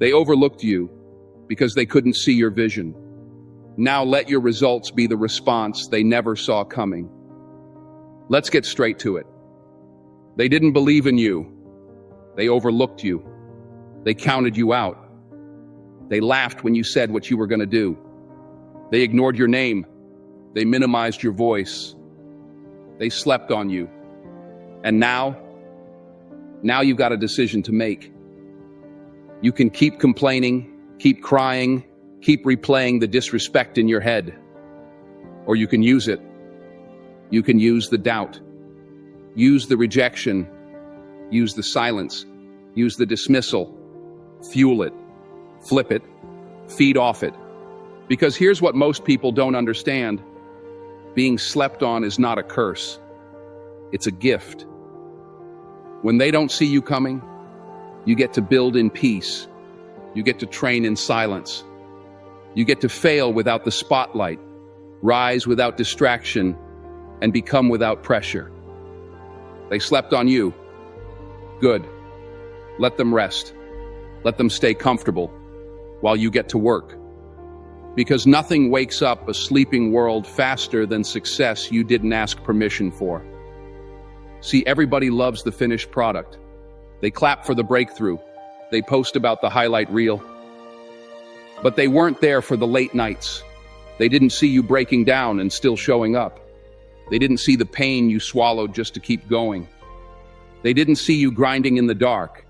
They overlooked you because they couldn't see your vision. Now let your results be the response they never saw coming. Let's get straight to it. They didn't believe in you. They overlooked you. They counted you out. They laughed when you said what you were going to do. They ignored your name. They minimized your voice. They slept on you. And now you've got a decision to make. You can keep complaining, keep crying, keep replaying the disrespect in your head. Or you can use it. You can use the doubt. Use the rejection. Use the silence. Use the dismissal. Fuel it. Flip it. Feed off it. Because here's what most people don't understand. Being slept on is not a curse. It's a gift. When they don't see you coming, you get to build in peace. You get to train in silence. You get to fail without the spotlight, rise without distraction, and become without pressure. They slept on you. Good. Let them rest. Let them stay comfortable while you get to work. Because nothing wakes up a sleeping world faster than success you didn't ask permission for. See, everybody loves the finished product. They clap for the breakthrough. They post about the highlight reel. But they weren't there for the late nights. They didn't see you breaking down and still showing up. They didn't see the pain you swallowed just to keep going. They didn't see you grinding in the dark.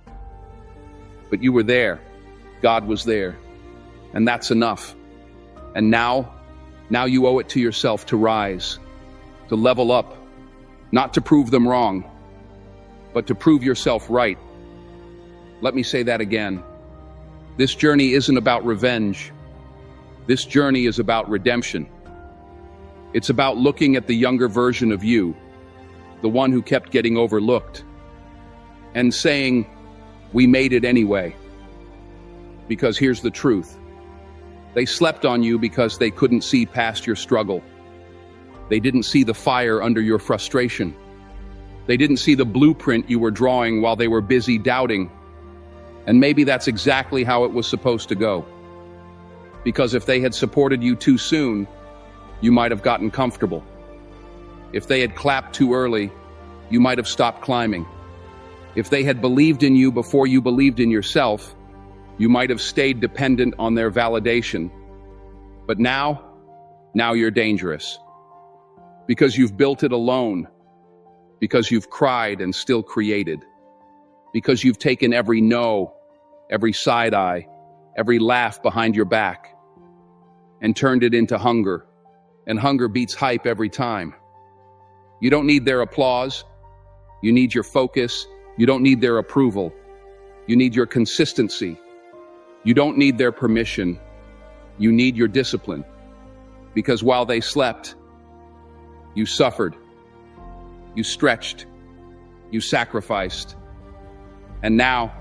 But you were there. God was there. And that's enough. And now you owe it to yourself to rise, to level up, not to prove them wrong, but to prove yourself right. Let me say that again. This journey isn't about revenge. This journey is about redemption. It's about looking at the younger version of you, the one who kept getting overlooked, and saying, "We made it anyway." Because here's the truth. They slept on you because they couldn't see past your struggle. They didn't see the fire under your frustration. They didn't see the blueprint you were drawing while they were busy doubting. And maybe that's exactly how it was supposed to go. Because if they had supported you too soon, you might have gotten comfortable. If they had clapped too early, you might have stopped climbing. If they had believed in you before you believed in yourself, you might have stayed dependent on their validation. But now you're dangerous. Because you've built it alone. Because you've cried and still created. Because you've taken every no, every side eye, every laugh behind your back, and turned it into hunger. And hunger beats hype every time. You don't need their applause. You need your focus. You don't need their approval. You need your consistency. You don't need their permission. You need your discipline. Because while they slept, you suffered. You stretched. You sacrificed. And now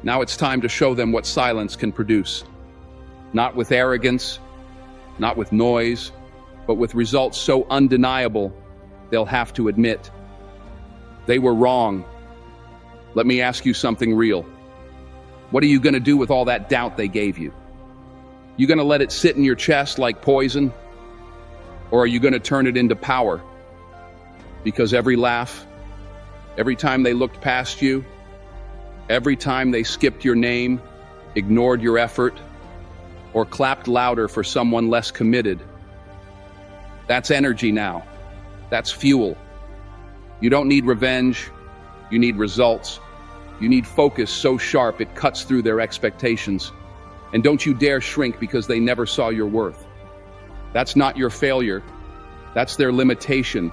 it's time to show them what silence can produce. Not with arrogance, not with noise, but with results so undeniable, they'll have to admit. They were wrong. Let me ask you something real. What are you going to do with all that doubt they gave you? You going to let it sit in your chest like poison? Or are you going to turn it into power? Because every laugh, every time they looked past you, every time they skipped your name, ignored your effort, or clapped louder for someone less committed, that's energy now. That's fuel. You don't need revenge. You need results. You need focus so sharp it cuts through their expectations. And don't you dare shrink because they never saw your worth. That's not your failure. That's their limitation.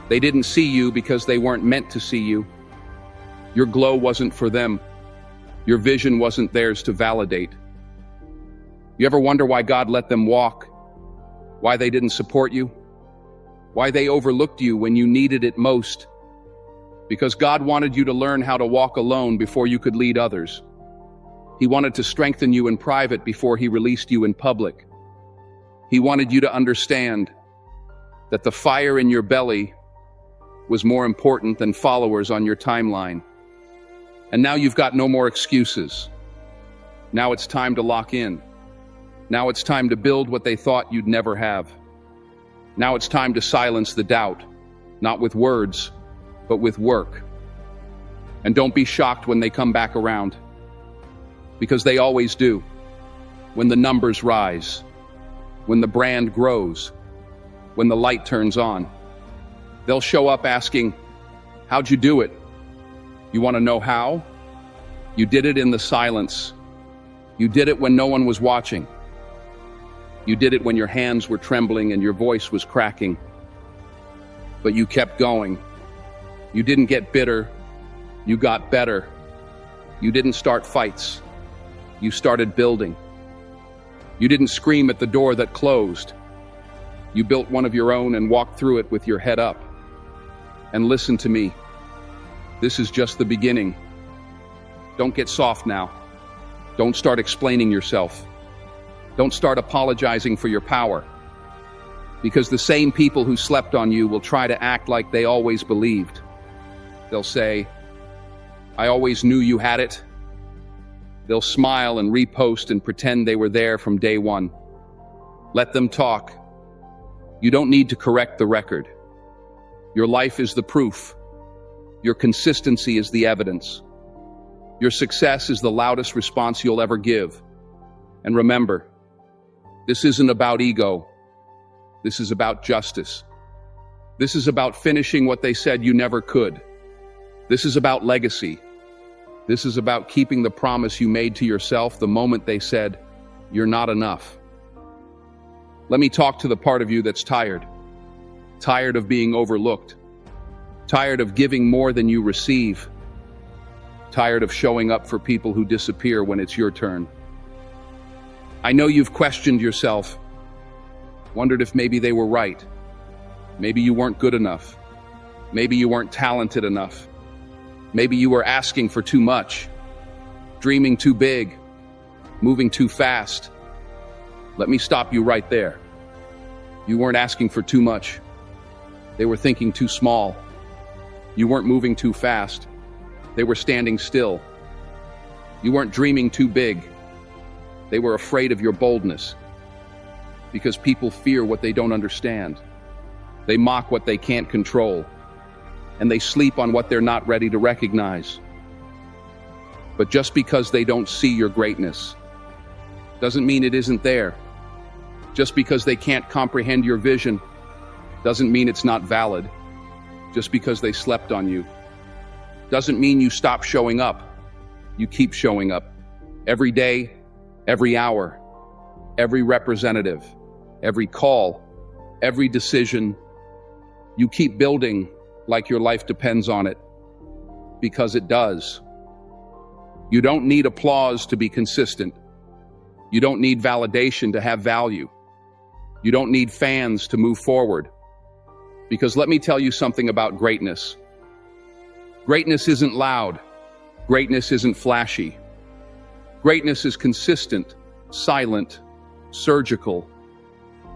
They didn't see you because they weren't meant to see you. Your glow wasn't for them. Your vision wasn't theirs to validate. You ever wonder why God let them walk? Why they didn't support you? Why they overlooked you when you needed it most? Because God wanted you to learn how to walk alone before you could lead others. He wanted to strengthen you in private before He released you in public. He wanted you to understand that the fire in your belly was more important than followers on your timeline. And now you've got no more excuses. Now it's time to lock in. Now it's time to build what they thought you'd never have. Now it's time to silence the doubt, not with words, but with work. And don't be shocked when they come back around, because they always do. When the numbers rise, when the brand grows, when the light turns on, they'll show up asking, "How'd you do it?" You want to know how? You did it in the silence. You did it when no one was watching. You did it when your hands were trembling and your voice was cracking. But you kept going. You didn't get bitter. You got better. You didn't start fights. You started building. You didn't scream at the door that closed. You built one of your own and walked through it with your head up. And listen to me. This is just the beginning. Don't get soft now. Don't start explaining yourself. Don't start apologizing for your power. Because the same people who slept on you will try to act like they always believed. They'll say, "I always knew you had it." They'll smile and repost and pretend they were there from day one. Let them talk. You don't need to correct the record. Your life is the proof. Your consistency is the evidence. Your success is the loudest response you'll ever give. And remember, this isn't about ego. This is about justice. This is about finishing what they said you never could. This is about legacy. This is about keeping the promise you made to yourself the moment they said, "You're not enough." Let me talk to the part of you that's tired. Tired of being overlooked. Tired of giving more than you receive. Tired of showing up for people who disappear when it's your turn. I know you've questioned yourself, wondered if maybe they were right. Maybe you weren't good enough. Maybe you weren't talented enough. Maybe you were asking for too much, dreaming too big, moving too fast. Let me stop you right there. You weren't asking for too much. They were thinking too small. You weren't moving too fast. They were standing still. You weren't dreaming too big. They were afraid of your boldness. Because people fear what they don't understand. They mock what they can't control. And they sleep on what they're not ready to recognize. But just because they don't see your greatness doesn't mean it isn't there. Just because they can't comprehend your vision doesn't mean it's not valid. Just because they slept on you doesn't mean you stop showing up. You keep showing up. Every day, every hour, every representative, every call, every decision. You keep building like your life depends on it. Because it does. You don't need applause to be consistent. You don't need validation to have value. You don't need fans to move forward. Because let me tell you something about greatness. Greatness isn't loud. Greatness isn't flashy. Greatness is consistent, silent, surgical.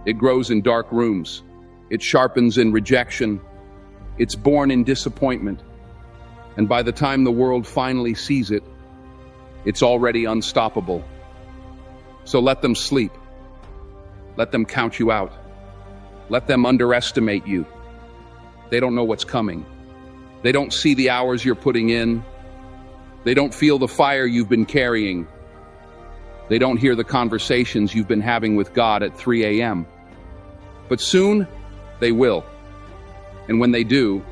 It grows in dark rooms. It sharpens in rejection. It's born in disappointment. And by the time the world finally sees it, it's already unstoppable. So let them sleep. Let them count you out. Let them underestimate you. They don't know what's coming. They don't see the hours you're putting in. They don't feel the fire you've been carrying. They don't hear the conversations you've been having with God at 3 a.m. But soon, they will. And when they do,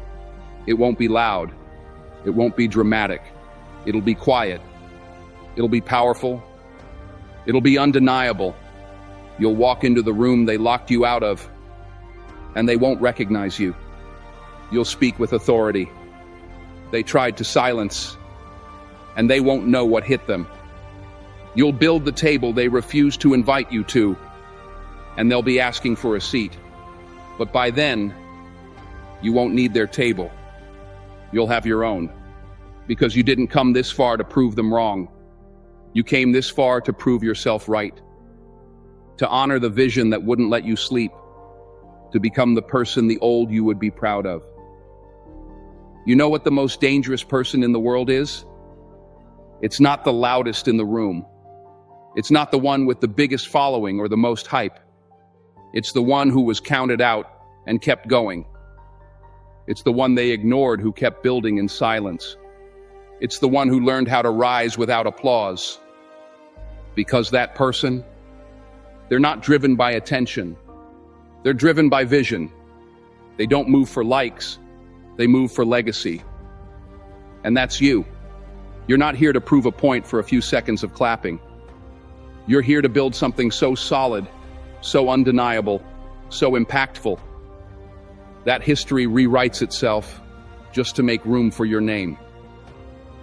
it won't be loud. It won't be dramatic. It'll be quiet. It'll be powerful. It'll be undeniable. You'll walk into the room they locked you out of, and they won't recognize you. You'll speak with authority. They tried to silence, and they won't know what hit them. You'll build the table they refused to invite you to, and they'll be asking for a seat. But by then, you won't need their table. You'll have your own, because you didn't come this far to prove them wrong. You came this far to prove yourself right, to honor the vision that wouldn't let you sleep, to become the person the old you would be proud of. You know what the most dangerous person in the world is? It's not the loudest in the room. It's not the one with the biggest following or the most hype. It's the one who was counted out and kept going. It's the one they ignored who kept building in silence. It's the one who learned how to rise without applause. Because that person, they're not driven by attention. They're driven by vision. They don't move for likes. They move for legacy. And that's you. You're not here to prove a point for a few seconds of clapping. You're here to build something so solid, so undeniable, so impactful. That history rewrites itself just to make room for your name.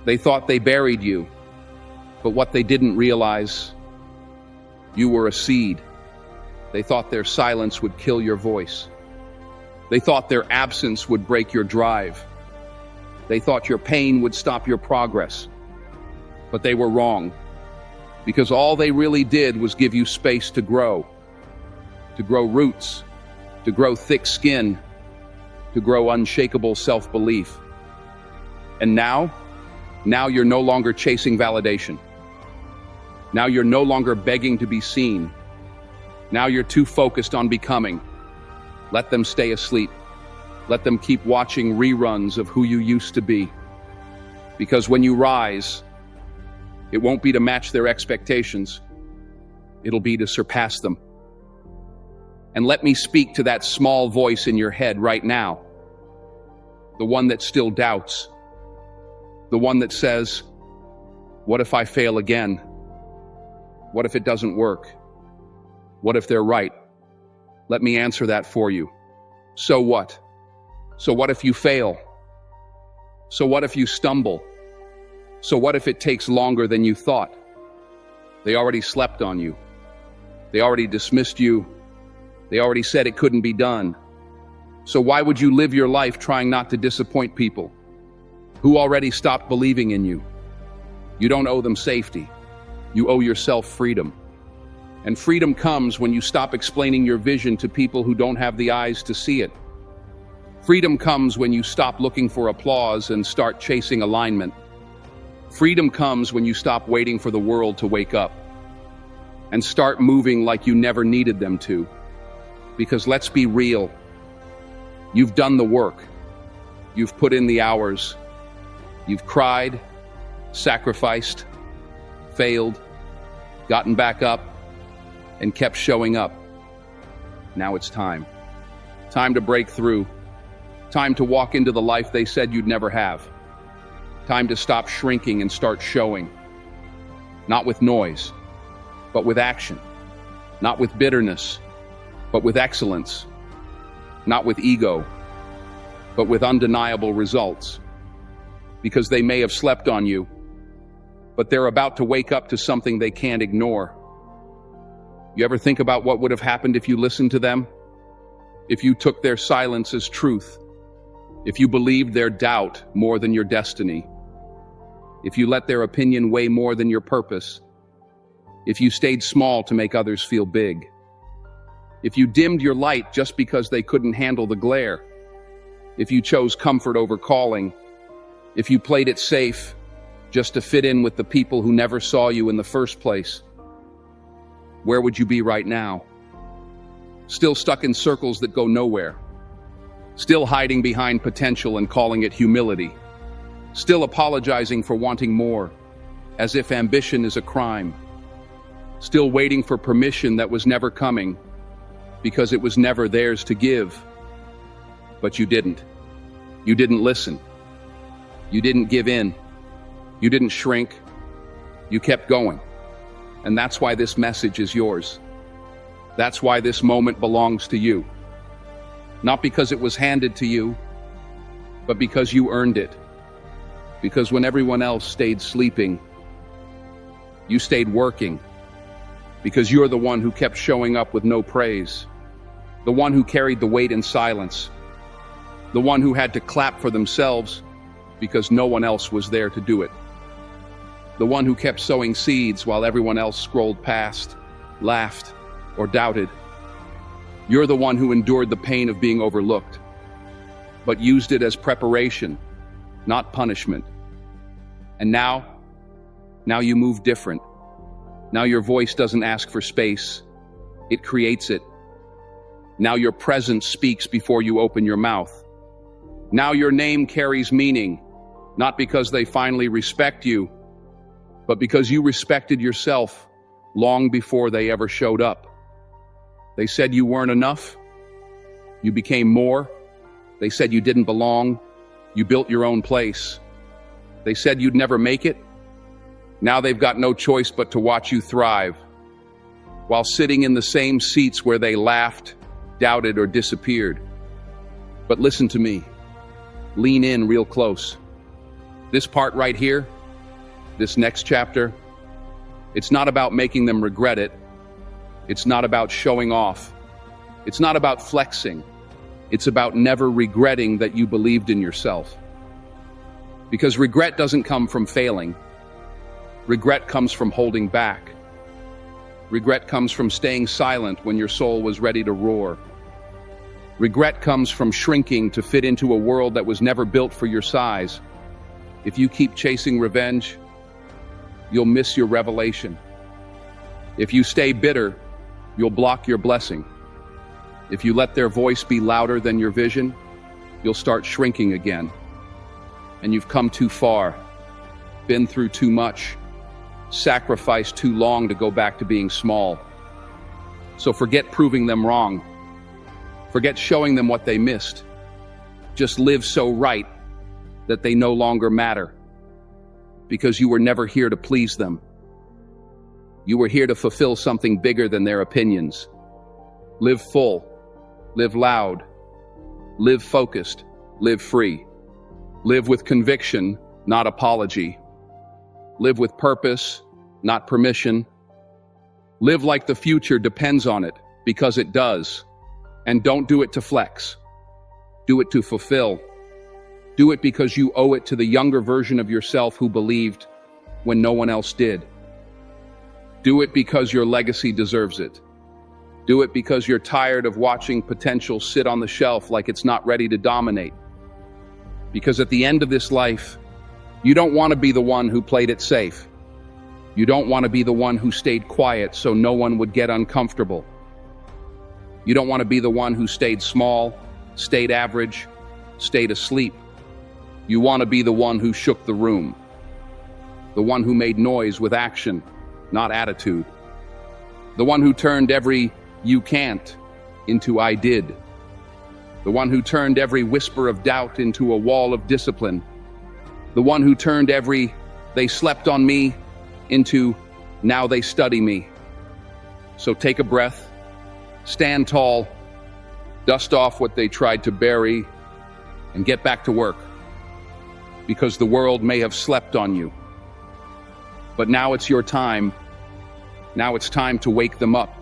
They thought they buried you, but what they didn't realize, you were a seed. They thought their silence would kill your voice. They thought their absence would break your drive. They thought your pain would stop your progress. But they were wrong, because all they really did was give you space to grow roots, to grow thick skin, to grow unshakable self-belief. And now you're no longer chasing validation. Now you're no longer begging to be seen. Now you're too focused on becoming. Let them stay asleep. Let them keep watching reruns of who you used to be. Because when you rise, it won't be to match their expectations. It'll be to surpass them. And let me speak to that small voice in your head right now. The one that still doubts. The one that says, what if I fail again? What if it doesn't work? What if they're right? Let me answer that for you. So what? So what if you fail? So what if you stumble? So what if it takes longer than you thought? They already slept on you. They already dismissed you. They already said it couldn't be done. So why would you live your life trying not to disappoint people who already stopped believing in you? You don't owe them safety. You owe yourself freedom. And freedom comes when you stop explaining your vision to people who don't have the eyes to see it. Freedom comes when you stop looking for applause and start chasing alignment. Freedom comes when you stop waiting for the world to wake up and start moving like you never needed them to. Because let's be real, you've done the work. You've put in the hours. You've cried, sacrificed, failed, gotten back up, and kept showing up. Now it's time. Time to break through. Time to walk into the life they said you'd never have. Time to stop shrinking and start showing. Not with noise, but with action. Not with bitterness, but with excellence. Not with ego, but with undeniable results. Because they may have slept on you, but they're about to wake up to something they can't ignore. You ever think about what would have happened if you listened to them? If you took their silence as truth? If you believed their doubt more than your destiny? If you let their opinion weigh more than your purpose? If you stayed small to make others feel big? If you dimmed your light just because they couldn't handle the glare? If you chose comfort over calling? If you played it safe just to fit in with the people who never saw you in the first place? Where would you be right now? Still stuck in circles that go nowhere. Still hiding behind potential and calling it humility. Still apologizing for wanting more, as if ambition is a crime. Still waiting for permission that was never coming, because it was never theirs to give. But you didn't. You didn't listen. You didn't give in. You didn't shrink. You kept going. And that's why this message is yours. That's why this moment belongs to you. Not because it was handed to you, but because you earned it. Because when everyone else stayed sleeping, you stayed working. Because you're the one who kept showing up with no praise. The one who carried the weight in silence. The one who had to clap for themselves because no one else was there to do it. The one who kept sowing seeds while everyone else scrolled past, laughed, or doubted. You're the one who endured the pain of being overlooked, but used it as preparation, not punishment. And now you move different. Now your voice doesn't ask for space, it creates it. Now your presence speaks before you open your mouth. Now your name carries meaning, not because they finally respect you, but because you respected yourself long before they ever showed up. They said you weren't enough. You became more. They said you didn't belong. You built your own place. They said you'd never make it. Now they've got no choice but to watch you thrive, while sitting in the same seats where they laughed, doubted, or disappeared. But listen to me. Lean in real close. This part right here, this next chapter, it's not about making them regret it. It's not about showing off. It's not about flexing. It's about never regretting that you believed in yourself. Because regret doesn't come from failing. Regret comes from holding back. Regret comes from staying silent when your soul was ready to roar. Regret comes from shrinking to fit into a world that was never built for your size. If you keep chasing revenge, you'll miss your revelation. If you stay bitter, you'll block your blessing. If you let their voice be louder than your vision, you'll start shrinking again. And you've come too far, been through too much, sacrificed too long to go back to being small. So forget proving them wrong. Forget showing them what they missed. Just live so right that they no longer matter. Because you were never here to please them. You were here to fulfill something bigger than their opinions. Live full. Live loud. Live focused. Live free. Live with conviction, not apology. Live with purpose, not permission. Live like the future depends on it, because it does. And don't do it to flex. Do it to fulfill. Do it because you owe it to the younger version of yourself who believed when no one else did. Do it because your legacy deserves it. Do it because you're tired of watching potential sit on the shelf like it's not ready to dominate. Because at the end of this life, you don't want to be the one who played it safe. You don't want to be the one who stayed quiet so no one would get uncomfortable. You don't want to be the one who stayed small, stayed average, stayed asleep. You want to be the one who shook the room. The one who made noise with action, not attitude. The one who turned every "you can't" into "I did." The one who turned every whisper of doubt into a wall of discipline. The one who turned every "they slept on me" into "now they study me." So take a breath, stand tall, dust off what they tried to bury, and get back to work. Because the world may have slept on you. But now it's your time. Now it's time to wake them up.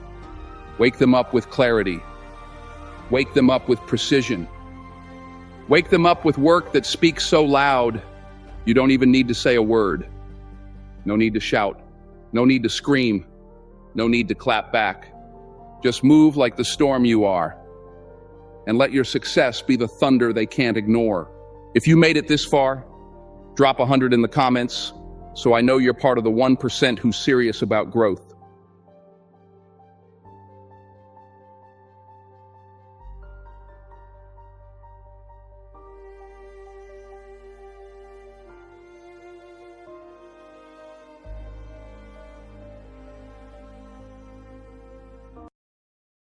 Wake them up with clarity. Wake them up with precision. Wake them up with work that speaks so loud, you don't even need to say a word. No need to shout. No need to scream. No need to clap back. Just move like the storm you are. And let your success be the thunder they can't ignore. If you made it this far, drop 100 in the comments so I know you're part of the 1% who's serious about growth.